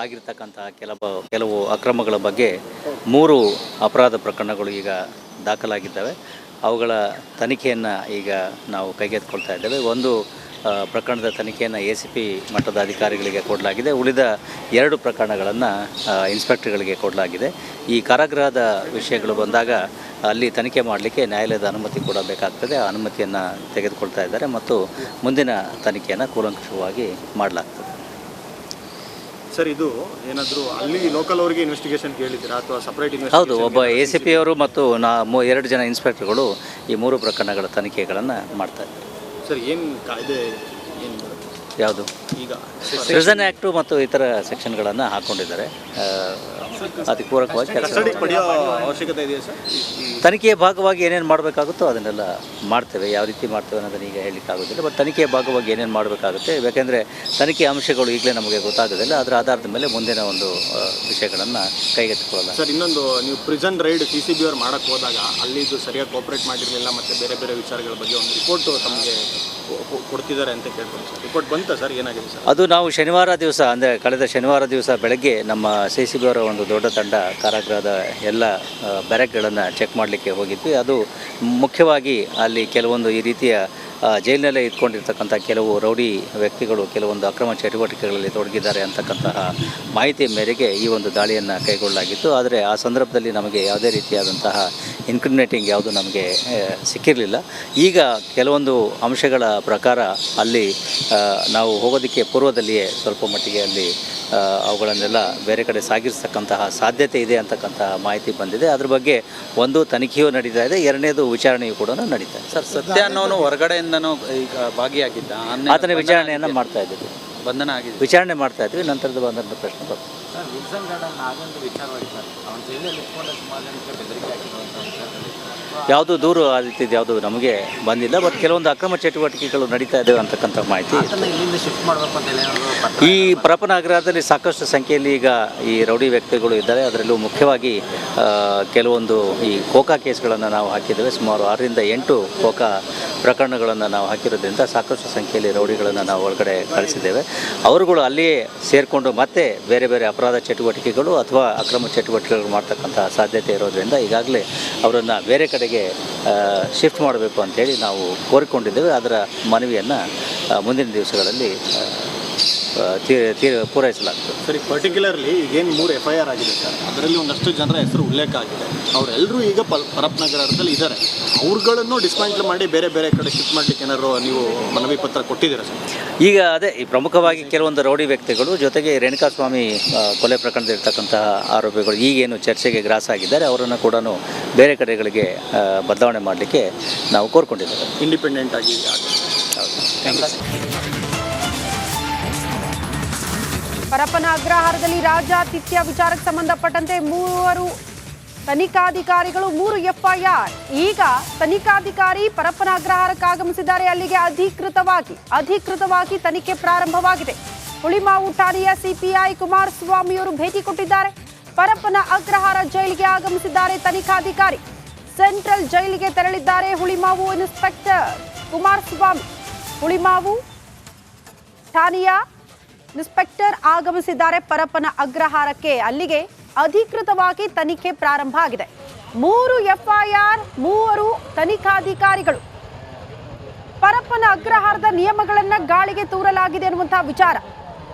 ಆಗಿರ್ತಕ್ಕಂತಹ ಕೆಲವು ಅಕ್ರಮಗಳ ಬಗ್ಗೆ 3 ಅಪರಾಧ ಪ್ರಕರಣಗಳು ಈಗ ದಾಖಲಾಗಿದ್ದಾವೆ. ಅವುಗಳ ತನಿಖೆಯನ್ನು ಈಗ ನಾವು ಕೈಗೆತ್ತಿಕೊಳ್ತಾ ಇದ್ದೇವೆ. ಒಂದು ಪ್ರಕರಣದ ತನಿಖೆಯನ್ನು ACP ಮಟ್ಟದ ಅಧಿಕಾರಿಗಳಿಗೆ ಕೊಡಲಾಗಿದೆ. ಉಳಿದ 2 ಪ್ರಕರಣಗಳನ್ನು ಇನ್ಸ್ಪೆಕ್ಟರ್ಗಳಿಗೆ ಕೊಡಲಾಗಿದೆ. ಈ ಕಾರಾಗೃಹದ ವಿಷಯಗಳು ಬಂದಾಗ ಅಲ್ಲಿ ತನಿಖೆ ಮಾಡಲಿಕ್ಕೆ ನ್ಯಾಯಾಲಯದ ಅನುಮತಿ ಕೂಡ ಬೇಕಾಗ್ತದೆ. ಆ ಅನುಮತಿಯನ್ನು ತೆಗೆದುಕೊಳ್ತಾ ಇದ್ದಾರೆ ಮತ್ತು ಮುಂದಿನ ತನಿಖೆಯನ್ನು ಕೂಲಂಕಷವಾಗಿ ಮಾಡಲಾಗ್ತದೆ. ಸರ್, ಇದು ಏನಾದರೂ ಅಲ್ಲಿ ಲೋಕಲ್ ಅವರಿಗೆ ಇನ್ವೆಸ್ಟಿಗೇಷನ್ ಕೇಳಿದ್ದೀರಾ ಅಥವಾ ಸಪ್ರೇಟ್ ಹೌದು, ಒಬ್ಬ ACP ಅವರು ಮತ್ತು 2 ಜನ ಇನ್ಸ್ಪೆಕ್ಟರ್ಗಳು ಈ 3 ಪ್ರಕರಣಗಳ ತನಿಖೆಗಳನ್ನು ಮಾಡ್ತಾರೆ. ಸರ್, ಏನು ಕಾಯ್ದೆ ಏನು ಯಾವುದು ಈಗ ಪ್ರಿಸನ್ ಆ್ಯಕ್ಟು ಮತ್ತು ಇತರ ಸೆಕ್ಷನ್ಗಳನ್ನು ಹಾಕ್ಕೊಂಡಿದ್ದಾರೆ. ಅದಕ್ಕೆ ಪೂರಕವಾಗಿ ಕಸ್ಟಡಿ ಪಡೆಯೋ ಅವಶ್ಯಕತೆ ಇದೆಯಾ ಸರ್? ತನಿಖೆಯ ಭಾಗವಾಗಿ ಏನೇನು ಮಾಡಬೇಕಾಗುತ್ತೋ ಅದನ್ನೆಲ್ಲ ಮಾಡ್ತೇವೆ. ಯಾವ ರೀತಿ ಮಾಡ್ತೇವೆ ಅನ್ನೋದನ್ನು ಈಗ ಹೇಳಲಿಕ್ಕಾಗೋದಿಲ್ಲ. ಬಟ್ ತನಿಖೆಯ ಭಾಗವಾಗಿ ಏನೇನು ಮಾಡಬೇಕಾಗುತ್ತೆ, ಯಾಕೆಂದರೆ ತನಿಖೆ ಅಂಶಗಳು ಈಗಲೇ ನಮಗೆ ಗೊತ್ತಾಗೋದಿಲ್ಲ. ಅದರ ಆಧಾರದ ಮೇಲೆ ಮುಂದಿನ ಒಂದು ವಿಷಯಗಳನ್ನು ಕೈಗೆತ್ತಿಕೊಳ್ಳಲ್ಲ. ಸರ್, ಇನ್ನೊಂದು, ನೀವು ಪ್ರಿಸನ್ ರೈಡ್ CCB ಅವ್ರು ಮಾಡೋಕ್ಕೆ ಹೋದಾಗ ಅಲ್ಲಿದು ಸರಿಯಾಗಿ ಕೋಆಪ್ರೇಟ್ ಮಾಡಿರಲಿಲ್ಲ ಮತ್ತು ಬೇರೆ ವಿಚಾರಗಳ ಬಗ್ಗೆ ಒಂದು ರಿಪೋರ್ಟು ತಮಗೆ ಕೊಡ್ತಿದ್ದಾರೆ ಅಂತ ಕೇಳ್ಬೋದು ಸರ್. ರಿಪೋರ್ಟ್ ಬಂತಾ ಸರ್? ಏನಾಗಿದೆ ಸರ್? ಅದು ನಾವು ಶನಿವಾರ ದಿವಸ, ಅಂದರೆ ಕಳೆದ ಶನಿವಾರ ದಿವಸ ಬೆಳಗ್ಗೆ ನಮ್ಮ CCB ಅವರ ಒಂದು ದೊಡ್ಡ ತಂಡ ಕಾರಾಗೃಹದ ಎಲ್ಲ ಬ್ಯಾರಕ್ಗಳನ್ನು ಚೆಕ್ ಮಾಡಲಿಕ್ಕೆ ಹೋಗಿದ್ವಿ. ಅದು ಮುಖ್ಯವಾಗಿ ಅಲ್ಲಿ ಕೆಲವೊಂದು ಈ ರೀತಿಯ ಜೈಲಿನಲ್ಲೇ ಇಟ್ಕೊಂಡಿರ್ತಕ್ಕಂಥ ಕೆಲವು ರೌಡಿ ವ್ಯಕ್ತಿಗಳು ಕೆಲವೊಂದು ಅಕ್ರಮ ಚಟುವಟಿಕೆಗಳಲ್ಲಿ ತೊಡಗಿದ್ದಾರೆ ಅಂತಕ್ಕಂತಹ ಮಾಹಿತಿ ಮೇರೆಗೆ ಈ ಒಂದು ದಾಳಿಯನ್ನು ಕೈಗೊಳ್ಳಲಾಗಿತ್ತು. ಆದರೆ ಆ ಸಂದರ್ಭದಲ್ಲಿ ನಮಗೆ ಯಾವುದೇ ರೀತಿಯಾದಂತಹ ಇನ್ಕ್ರಿಮಿನೇಟಿಂಗ್ ಯಾವುದು ನಮಗೆ ಸಿಕ್ಕಿರಲಿಲ್ಲ. ಈಗ ಕೆಲವೊಂದು ಅಂಶಗಳ ಪ್ರಕಾರ ಅಲ್ಲಿ ನಾವು ಹೋಗೋದಕ್ಕೆ ಪೂರ್ವದಲ್ಲಿಯೇ ಸ್ವಲ್ಪ ಮಟ್ಟಿಗೆ ಅಲ್ಲಿ ಅವುಗಳನ್ನೆಲ್ಲ ಬೇರೆ ಕಡೆ ಸಾಗಿಸ್ತಕ್ಕಂತಹ ಸಾಧ್ಯತೆ ಇದೆ ಅಂತಕ್ಕಂತಹ ಮಾಹಿತಿ ಬಂದಿದೆ. ಅದ್ರ ಬಗ್ಗೆ ಒಂದು ತನಿಖೆಯೂ ನಡೀತಾ ಇದೆ, 2ನೇದು ವಿಚಾರಣೆಯೂ ಕೂಡ ನಡೀತಾ ಇದೆ. ಸರ್, ಸತ್ಯ ಅನ್ನೋನು ಹೊರಗಡೆಯಿಂದನೂ ಈಗ ಭಾಗಿಯಾಗಿದ್ದ, ಆತನ ವಿಚಾರಣೆಯನ್ನು ಮಾಡ್ತಾ ಇದ್ದೀವಿ, ಬಂಧನ ಆಗಿದೆ, ವಿಚಾರಣೆ ಮಾಡ್ತಾ ಇದ್ವಿ. ನಂತರದ ಬಂಧನದ ಪ್ರಶ್ನೆ ಬರ್ತದೆ. ಸರ್, ವಿಲ್ಸನ್ ಗಾರ್ಡನ್ ನಾಗಂದು ವಿಚಾರವಾಗಿ ಸರ್, ಅವನ ಜೈಲಲ್ಲಿ ಇಟ್ಕೊಂಡು ಸುಮಾರು ಜನಕ್ಕೆ ಬೆದರಿಕೆ ಹಾಕಿರುವಂಥ ವಿಚಾರದಲ್ಲಿ ಯಾವುದು ದೂರು ಆ ರೀತಿದು ಯಾವುದು ನಮಗೆ ಬಂದಿಲ್ಲ. ಬಟ್ ಕೆಲವೊಂದು ಅಕ್ರಮ ಚಟುವಟಿಕೆಗಳು ನಡೀತಾ ಇದ್ದಾವೆ ಅಂತಕ್ಕಂಥ ಮಾಹಿತಿ. ಇಲ್ಲಿಂದ ಶಿಫ್ಟ್ ಮಾಡಬೇಕು ಅಂತ ಏನಾದರೂ ಈ ಪರಪ್ಪನಗರದಲ್ಲಿ ಸಾಕಷ್ಟು ಸಂಖ್ಯೆಯಲ್ಲಿ ಈಗ ಈ ರೌಡಿ ವ್ಯಕ್ತಿಗಳು ಇದ್ದಾರೆ. ಅದರಲ್ಲೂ ಮುಖ್ಯವಾಗಿ ಕೆಲವೊಂದು ಈ ಕೋಕಾ ಕೇಸ್ಗಳನ್ನು ನಾವು ಹಾಕಿದ್ದೇವೆ. ಸುಮಾರು 6ರಿಂದ 8 ಕೋಕಾ ಪ್ರಕರಣಗಳನ್ನು ನಾವು ಹಾಕಿರೋದ್ರಿಂದ ಸಾಕಷ್ಟು ಸಂಖ್ಯೆಯಲ್ಲಿ ರೌಡಿಗಳನ್ನು ನಾವು ಒಳಗಡೆ ಕಳಿಸಿದ್ದೇವೆ. ಅವರುಗಳು ಅಲ್ಲಿಯೇ ಸೇರಿಕೊಂಡು ಮತ್ತೆ ಬೇರೆ ಅಪರಾಧ ಚಟುವಟಿಕೆಗಳು ಅಥವಾ ಅಕ್ರಮ ಚಟುವಟಿಕೆಗಳು ಮಾಡ್ತಕ್ಕಂಥ ಸಾಧ್ಯತೆ ಇರೋದರಿಂದ ಈಗಾಗಲೇ ಅವರನ್ನು ಬೇರೆ ಕಡೆಗೆ ಶಿಫ್ಟ್ ಮಾಡಬೇಕು ಅಂತೇಳಿ ನಾವು ಕೋರಿಕೊಂಡಿದ್ದೇವೆ. ಅದರ ಮನವಿಯನ್ನು ಮುಂದಿನ ದಿವಸಗಳಲ್ಲಿ ಪೂರೈಸಲಾಗ್ತದೆ. ಸರಿ, ಪರ್ಟಿಕ್ಯುಲರ್ಲಿ ಈಗೇನು 3 FIR ಆಗಿದೆ ಸರ್, ಅದರಲ್ಲಿ ಒಂದಷ್ಟು ಜನರ ಹೆಸರು ಉಲ್ಲೇಖ ಆಗಿದೆ. ಅವರೆಲ್ಲರೂ ಈಗ ಪರಪ್ಪನಗರದಲ್ಲಿ ಇದ್ದಾರೆ. ಅವ್ರುಗಳನ್ನು ಡಿಸ್ಮ್ಯಾಂಟಲ್ ಮಾಡಿ ಬೇರೆ ಕಡೆ ಶಿಫ್ಟ್ ಮಾಡಲಿಕ್ಕೆ ಏನಾದ್ರು ನೀವು ಮನವಿ ಪತ್ರ ಕೊಟ್ಟಿದ್ದೀರಾ ಸರ್? ಈಗ ಅದೇ ಈ ಪ್ರಮುಖವಾಗಿ ಕೆಲವೊಂದು ರೌಡಿ ವ್ಯಕ್ತಿಗಳು ಜೊತೆಗೆ ರೇಣುಕಾಸ್ವಾಮಿ ಕೊಲೆ ಪ್ರಕರಣದಲ್ಲಿರ್ತಕ್ಕಂತಹ ಆರೋಪಿಗಳು ಈಗೇನು ಚರ್ಚೆಗೆ ಗ್ರಾಸ ಆಗಿದ್ದಾರೆ ಅವರನ್ನು ಕೂಡ ಬೇರೆ ಕಡೆಗಳಿಗೆ ಬದಲಾವಣೆ ಮಾಡಲಿಕ್ಕೆ ನಾವು ಕೋರ್ಕೊಂಡಿದ್ದೇವೆ. ಇಂಡಿಪೆಂಡೆಂಟ್ ಆಗಿ. ಪರಪ್ಪನ ಅಗ್ರಹಾರದಲ್ಲಿ ರಾಜ್ಯಾತಿಥ್ಯ ವಿಚಾರಕ್ಕೆ ಸಂಬಂಧಪಟ್ಟಂತೆ 3 ತನಿಖಾಧಿಕಾರಿಗಳು 3 FIR. ಈಗ ತನಿಖಾಧಿಕಾರಿ ಪರಪ್ಪನ ಅಗ್ರಹಾರಕ್ಕೆ ಆಗಮಿಸಿದ್ದಾರೆ. ಅಲ್ಲಿಗೆ ಅಧಿಕೃತವಾಗಿ ತನಿಖೆ ಪ್ರಾರಂಭವಾಗಿದೆ. ಹುಳಿಮಾವು ಠಾಣೆಯ CPI ಕುಮಾರಸ್ವಾಮಿಯವರು ಭೇಟಿ ಕೊಟ್ಟಿದ್ದಾರೆ. ಪರಪ್ಪನ ಅಗ್ರಹಾರ ಜೈಲಿಗೆ ಆಗಮಿಸಿದ್ದಾರೆ ತನಿಖಾಧಿಕಾರಿ. ಸೆಂಟ್ರಲ್ ಜೈಲಿಗೆ ತೆರಳಿದ್ದಾರೆ ಹುಳಿಮಾವು ಇನ್ಸ್ಪೆಕ್ಟರ್ ಕುಮಾರಸ್ವಾಮಿ. ಹುಳಿಮಾವು ಠಾಣೆಯ ಇನ್ಸ್ಪೆಕ್ಟರ್ ಆಗಮಿಸಿದ್ದಾರೆ ಪರಪ್ಪನ ಅಗ್ರಹಾರಕ್ಕೆ. ಅಲ್ಲಿಗೆ ಅಧಿಕೃತವಾಗಿ ತನಿಖೆ ಪ್ರಾರಂಭ ಆಗಿದೆ. 3 FIR, 3 ತನಿಖಾಧಿಕಾರಿಗಳು. ಪರಪ್ಪನ ಅಗ್ರಹಾರದ ನಿಯಮಗಳನ್ನ ಗಾಳಿಗೆ ತೂರಲಾಗಿದೆ ಅನ್ನುವಂತಹ ವಿಚಾರ.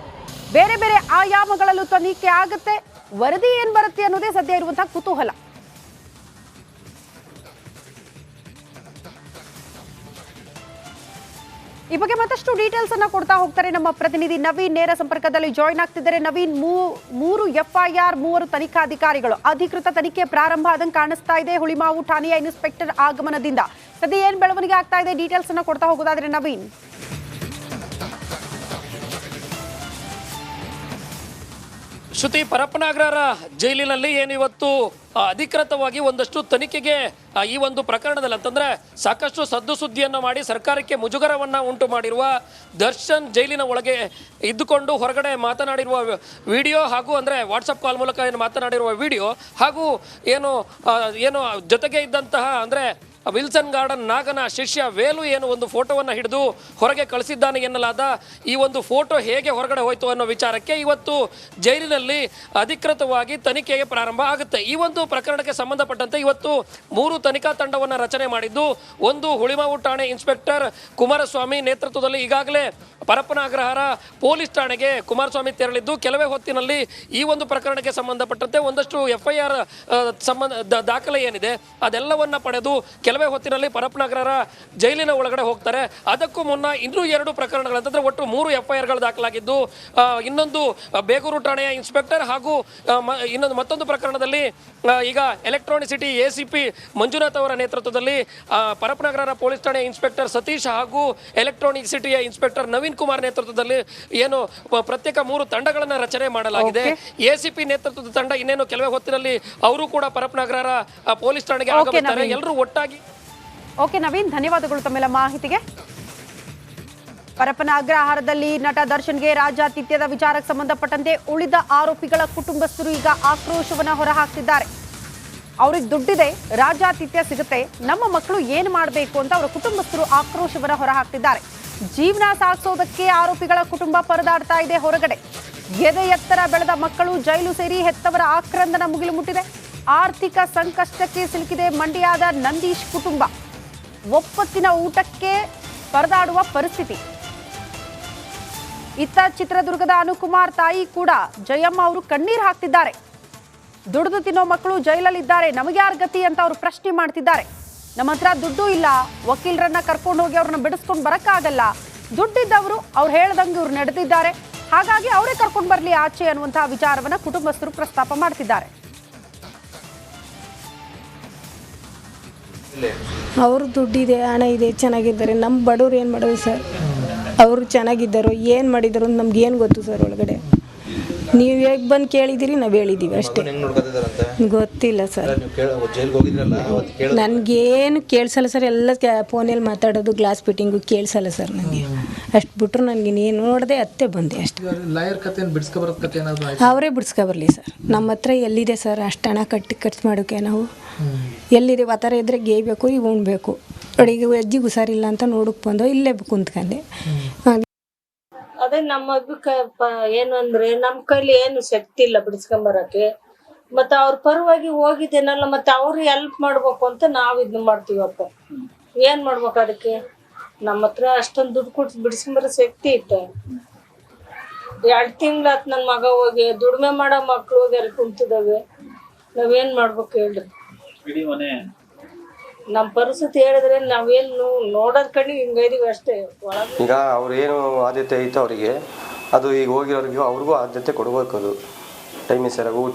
ಬೇರೆ ಆಯಾಮಗಳಲ್ಲೂ ತನಿಖೆ ಆಗುತ್ತೆ. ವರದಿ ಏನ್ ಬರುತ್ತೆ ಅನ್ನೋದೇ ಸದ್ಯ ಇರುವಂತಹ ಕುತೂಹಲ. ಈ ಬಗ್ಗೆ ಮತ್ತಷ್ಟು ಡೀಟೇಲ್ಸ್ ಅನ್ನ ಕೊಡ್ತಾ ಹೋಗ್ತಾರೆ ನಮ್ಮ ಪ್ರತಿನಿಧಿ ನವೀನ್. ನೇರ ಸಂಪರ್ಕದಲ್ಲಿ ಜಾಯಿನ್ ಆಗ್ತಿದ್ದಾರೆ. ನವೀನ್, 3 FIR, 3 ತನಿಖಾಧಿಕಾರಿಗಳು. ಅಧಿಕೃತ ತನಿಖೆ ಪ್ರಾರಂಭ ಆದಂಗೆ ಕಾಣಿಸ್ತಾ ಇದೆ ಹುಳಿಮಾವು ಠಾಣೆಯ ಇನ್ಸ್ಪೆಕ್ಟರ್ ಆಗಮನದಿಂದ. ಸದ್ಯ ಏನ್ ಬೆಳವಣಿಗೆ ಆಗ್ತಾ ಇದೆ, ಡೀಟೇಲ್ಸ್ ಅನ್ನ ಕೊಡ್ತಾ ಹೋಗೋದಾದ್ರೆ ನವೀನ್. ಶ್ರುತಿ, ಪರಪ್ಪನ ಅಗ್ರಹಾರ ಜೈಲಿನಲ್ಲಿ ಏನು ಇವತ್ತು ಅಧಿಕೃತವಾಗಿ ಒಂದಷ್ಟು ತನಿಖೆಗೆ ಈ ಒಂದು ಪ್ರಕರಣದಲ್ಲಿ ಅಂತಂದರೆ ಸಾಕಷ್ಟು ಸದ್ದು ಸುದ್ದಿಯನ್ನು ಮಾಡಿ ಸರ್ಕಾರಕ್ಕೆ ಮುಜುಗರವನ್ನು ಉಂಟು ಮಾಡಿರುವ ದರ್ಶನ್ ಜೈಲಿನ ಒಳಗೆ ಇದ್ದುಕೊಂಡು ಹೊರಗಡೆ ಮಾತನಾಡಿರುವ ವಿಡಿಯೋ ಹಾಗೂ ಅಂದರೆ ವಾಟ್ಸಪ್ ಕಾಲ್ ಮೂಲಕ ಏನು ಮಾತನಾಡಿರುವ ವಿಡಿಯೋ ಹಾಗೂ ಏನು ಜೊತೆಗೆ ಇದ್ದಂತಹ ಅಂದರೆ ವಿಲ್ಸನ್ ಗಾರ್ಡನ್ ನಾಗನ ಶಿಷ್ಯ ವೇಲು ಏನು ಒಂದು ಫೋಟೋವನ್ನು ಹಿಡಿದು ಹೊರಗೆ ಕಳಿಸಿದ್ದಾನೆ ಎನ್ನಲಾದ ಈ ಒಂದು ಫೋಟೋ ಹೇಗೆ ಹೊರಗಡೆ ಹೋಯಿತು ಅನ್ನೋ ವಿಚಾರಕ್ಕೆ ಇವತ್ತು ಜೈಲಿನಲ್ಲಿ ಅಧಿಕೃತವಾಗಿ ತನಿಖೆಗೆ ಪ್ರಾರಂಭ ಆಗುತ್ತೆ. ಈ ಒಂದು ಪ್ರಕರಣಕ್ಕೆ ಸಂಬಂಧಪಟ್ಟಂತೆ ಇವತ್ತು 3 ತನಿಖಾ ತಂಡವನ್ನು ರಚನೆ ಮಾಡಿದ್ದು, ಒಂದು ಹುಳಿಮಾವು ಠಾಣೆ ಇನ್ಸ್ಪೆಕ್ಟರ್ ಕುಮಾರಸ್ವಾಮಿ ನೇತೃತ್ವದಲ್ಲಿ ಈಗಾಗಲೇ ಪರಪ್ಪನ ಅಗ್ರಹಾರ ಪೊಲೀಸ್ ಠಾಣೆಗೆ ಕುಮಾರಸ್ವಾಮಿ ತೆರಳಿದ್ದು, ಕೆಲವೇ ಹೊತ್ತಿನಲ್ಲಿ ಈ ಒಂದು ಪ್ರಕರಣಕ್ಕೆ ಸಂಬಂಧಪಟ್ಟಂತೆ ಒಂದಷ್ಟು FIR ದಾಖಲೆ ಏನಿದೆ ಅದೆಲ್ಲವನ್ನ ಪಡೆದು ಕೆಲವೇ ಹೊತ್ತಿನಲ್ಲಿ ಪರಪ್ಪನ ಅಗ್ರಹಾರ ಜೈಲಿನ ಒಳಗಡೆ ಹೋಗ್ತಾರೆ. ಅದಕ್ಕೂ ಮುನ್ನ ಇನ್ನೂ 2 ಪ್ರಕರಣಗಳಂತಂದ್ರೆ ಒಟ್ಟು 3 FIRಗಳು ದಾಖಲಾಗಿದ್ದು, ಇನ್ನೊಂದು ಬೇಗೂರು ಠಾಣೆಯ ಇನ್ಸ್ಪೆಕ್ಟರ್ ಹಾಗೂ ಮತ್ತೊಂದು ಪ್ರಕರಣದಲ್ಲಿ ಈಗ ಎಲೆಕ್ಟ್ರಾನಿಕ್ ಸಿಟಿ ACP ಮಂಜುನಾಥ್ ಅವರ ನೇತೃತ್ವದಲ್ಲಿ ಪರಪ್ಪನ ಅಗ್ರಹಾರ ಪೊಲೀಸ್ ಠಾಣೆಯ ಇನ್ಸ್ಪೆಕ್ಟರ್ ಸತೀಶ್ ಹಾಗೂ ಎಲೆಕ್ಟ್ರಾನಿಕ್ ಸಿಟಿಯ ಇನ್ಸ್ಪೆಕ್ಟರ್ ನವೀನ್ ಕುಮಾರ್ ನೇತೃತ್ವದಲ್ಲಿ ಏನು ಪ್ರತ್ಯೇಕ 3 ತಂಡಗಳನ್ನು ರಚನೆ ಮಾಡಲಾಗಿದೆ. ACP ನೇತೃತ್ವದ ತಂಡ ಇನ್ನೇನು ಕೆಲವೇ ಹೊತ್ತಿನಲ್ಲಿ ಅವರು ಕೂಡ ಪರಪ್ಪನ ಅಗ್ರಹಾರ ಪೊಲೀಸ್ ಠಾಣೆಗೆ ಆಗಮಿಸ್ತಾರೆ. ಎಲ್ಲರೂ ಒಟ್ಟಾಗಿ. ಓಕೆ ನವೀನ್, ಧನ್ಯವಾದಗಳು ತಮ್ಮೆಲ್ಲ ಮಾಹಿತಿಗೆ. ಪರಪ್ಪನ ಅಗ್ರಹಾರದಲ್ಲಿ ನಟ ದರ್ಶನ್ಗೆ ರಾಜ್ಯಾತಿಥ್ಯದ ವಿಚಾರಕ್ಕೆ ಸಂಬಂಧಪಟ್ಟಂತೆ ಉಳಿದ ಆರೋಪಿಗಳ ಕುಟುಂಬಸ್ಥರು ಈಗ ಆಕ್ರೋಶವನ್ನ ಹೊರಹಾಕ್ತಿದ್ದಾರೆ. ಅವ್ರಿಗೆ ದುಡ್ಡಿದೆ, ರಾಜ್ಯಾತಿಥ್ಯ ಸಿಗುತ್ತೆ, ನಮ್ಮ ಮಕ್ಕಳು ಏನು ಮಾಡಬೇಕು ಅಂತ ಅವರ ಕುಟುಂಬಸ್ಥರು ಆಕ್ರೋಶವನ್ನ ಹೊರಹಾಕ್ತಿದ್ದಾರೆ. ಜೀವನ ಸಾಗಿಸೋದಕ್ಕೆ ಆರೋಪಿಗಳ ಕುಟುಂಬ ಪರದಾಡ್ತಾ ಇದೆ ಹೊರಗಡೆ. ಎದೆ ಎತ್ತರ ಬೆಳೆದ ಮಕ್ಕಳು ಜೈಲು ಸೇರಿ ಹೆತ್ತವರ ಆಕ್ರಂದನ ಮುಗಿಲು ಮುಟ್ಟಿದೆ. ಆರ್ಥಿಕ ಸಂಕಷ್ಟಕ್ಕೆ ಸಿಲುಕಿದೆ ಮಂಡ್ಯದ ನಂದೀಶ್ ಕುಟುಂಬ. ಒಪ್ಪತ್ತಿನ ಊಟಕ್ಕೆ ಪರದಾಡುವ ಪರಿಸ್ಥಿತಿ. ಇತ್ತ ಚಿತ್ರದುರ್ಗದ ಅನುಕುಮಾರ್ ತಾಯಿ ಕೂಡ ಜಯಮ್ಮ ಅವರು ಕಣ್ಣೀರು ಹಾಕ್ತಿದ್ದಾರೆ. ದುಡಿದು ತಿನ್ನೋ ಮಕ್ಕಳು ಜೈಲಲ್ಲಿದ್ದಾರೆ, ನಮಗೆ ಯಾರ ಗತಿ ಅಂತ ಅವರು ಪ್ರಶ್ನೆ ಮಾಡ್ತಿದ್ದಾರೆ. ನಮ್ಮ ಹತ್ರ ದುಡ್ಡು ಇಲ್ಲ, ವಕೀಲರನ್ನ ಕರ್ಕೊಂಡು ಹೋಗಿ ಅವ್ರನ್ನ ಬಿಡಿಸ್ಕೊಂಡು ಬರಕ್ಕಾಗಲ್ಲ, ದುಡ್ಡಿದ್ದವರು ಅವ್ರು ಹೇಳ್ದಂಗೆ ಇವ್ರು ನಡೆದಿದ್ದಾರೆ, ಹಾಗಾಗಿ ಅವರೇ ಕರ್ಕೊಂಡು ಬರಲಿ ಆಚೆ ಅನ್ನುವಂತಹ ವಿಚಾರವನ್ನ ಕುಟುಂಬಸ್ಥರು ಪ್ರಸ್ತಾಪ ಮಾಡ್ತಿದ್ದಾರೆ. ಅವರು ದುಡ್ಡಿದೆ, ಹಣ ಇದೆ, ಚೆನ್ನಾಗಿದ್ದಾರೆ. ನಮ್ಮ ಬಡವ್ರು ಏನು ಮಾಡೋದು ಸರ್? ಅವರು ಚೆನ್ನಾಗಿದ್ದರು, ಏನು ಮಾಡಿದರು ನಮ್ಗೇನು ಗೊತ್ತು ಸರ್ ಒಳಗಡೆ? ನೀವು ಹೇಗೆ ಬಂದು ಕೇಳಿದ್ದೀರಿ, ನಾವು ಹೇಳಿದ್ದೀವಿ ಅಷ್ಟೇ. ಗೊತ್ತಿಲ್ಲ ಸರ್, ನನಗೇನು ಕೇಳಿಸಲ್ಲ ಸರ್. ಎಲ್ಲ ಫೋನಲ್ಲಿ ಮಾತಾಡೋದು, ಗ್ಲಾಸ್ ಫಿಟ್ಟಿಂಗು ಕೇಳಿಸಲ್ಲ ಸರ್ ನನಗೆ. ಅಷ್ಟು ಬಿಟ್ಟರು ನನಗೆ ನೀನು ನೋಡಿದೆ ಅತ್ತೆ ಬಂದೆ ಅಷ್ಟೇ. ಅವರೇ ಬಿಡಿಸ್ಕೊಬರ್ಲಿ ಸರ್. ನಮ್ಮ ಹತ್ರ ಎಲ್ಲಿದೆ ಸರ್ ಅಷ್ಟು ಹಣ ಖರ್ಚು ಮಾಡೋಕ್ಕೆ? ನಾವು ಎಲ್ಲಿದೆ? ಆ ಥರ ಇದ್ದರೆ ಗೇಯ್ಬೇಕು, ಈಗ ಉಣ್ಬೇಕು. ಅಡಿಗೆ ಅಜ್ಜಿಗೆ ಹುಷಾರಿಲ್ಲ ಅಂತ ನೋಡಕ್ಕೆ ಬಂದು ಇಲ್ಲೇ ಕುಂತ್ಕೊಂಡೆ. ಅದೇ ನಮ್ಮ ಏನು ಅಂದ್ರೆ ನಮ್ಮ ಕೈಲಿ ಏನು ಶಕ್ತಿ ಇಲ್ಲ ಬಿಡಿಸ್ಕೊಂಬರಕ್ಕೆ. ಮತ್ತೆ ಅವ್ರ ಪರವಾಗಿ ಹೋಗಿದ್ದೇನಲ್ಲ, ಮತ್ತೆ ಅವ್ರು ಹೆಲ್ಪ್ ಮಾಡ್ಬೇಕು ಅಂತ ನಾವು ಇದನ್ನ ಮಾಡ್ತೀವಪ್ಪ. ಏನ್ ಮಾಡ್ಬೇಕು ಅದಕ್ಕೆ? ನಮ್ಮ ಹತ್ರ ಅಷ್ಟೊಂದು ದುಡ್ಡು ಕೊಟ್ಟು ಬಿಡಿಸ್ಕೊಂಬರೋ ಶಕ್ತಿ ಇತ್ತು. 2 ತಿಂಗಳಾತ್ ನನ್ನ ಮಗ ಹೋಗಿ ದುಡಿಮೆ ಮಾಡೋ ಮಕ್ಳು ಹೋಗಿ ಅಲ್ಲಿ ಕುಂತಿದ್ದಾವೆ. ನಾವೇನ್ ಮಾಡ್ಬೇಕು ಹೇಳ್ರಿ? ನಮ್ಮ ಪರಿಸ್ಥಿತಿ ಹೇಳಿದ್ರೆ ನಾವೇನು ನೋಡೋದ್ ಕಣ್ಣಿ ಹಿಂಗೈದೀವಿ ಅಷ್ಟೇ. ಈಗ ಅವ್ರು ಏನು ಆದ್ಯತೆ ಐತೆ ಅವರಿಗೆ, ಅದು ಈಗ ಹೋಗಿರೋರಿಗೂ ಅವ್ರಿಗೂ ಆದ್ಯತೆ ಕೊಡ್ಬೇಕು. ಅದು ಟೈಮಿಗೆ ಸರಿಯಾಗಿ ಊಟ